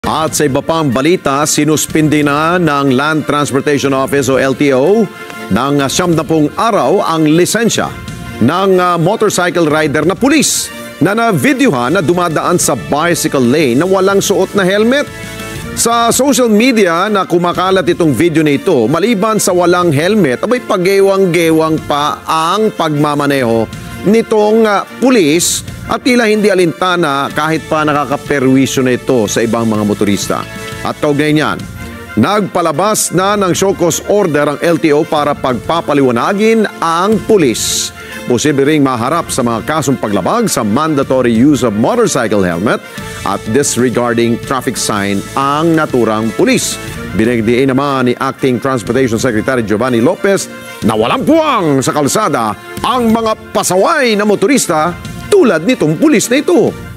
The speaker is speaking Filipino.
At sa iba pang balita, sinuspindi na ng Land Transportation Office o LTO ng 70 araw ang lisensya ng motorcycle rider na pulis na na-videohan na dumadaan sa bicycle lane na walang suot na helmet. Sa social media na kumakalat itong video na ito, maliban sa walang helmet, abay pagewang-gewang pa ang pagmamaneho nitong pulis at tila hindi alintana kahit pa nakakaperwisyo na ito sa ibang mga motorista. At kaugnay niyan, nagpalabas na ng show cause order ang LTO para pagpapaliwanagin ang pulis. Posible ring maharap sa mga kasong paglabag sa mandatory use of motorcycle helmet at disregarding traffic sign ang naturang pulis. Binigdiin naman ni Acting Transportation Secretary Giovanni Lopez na walang puwang sa kalsada ang mga pasaway na motorista tulad nitong pulis na ito.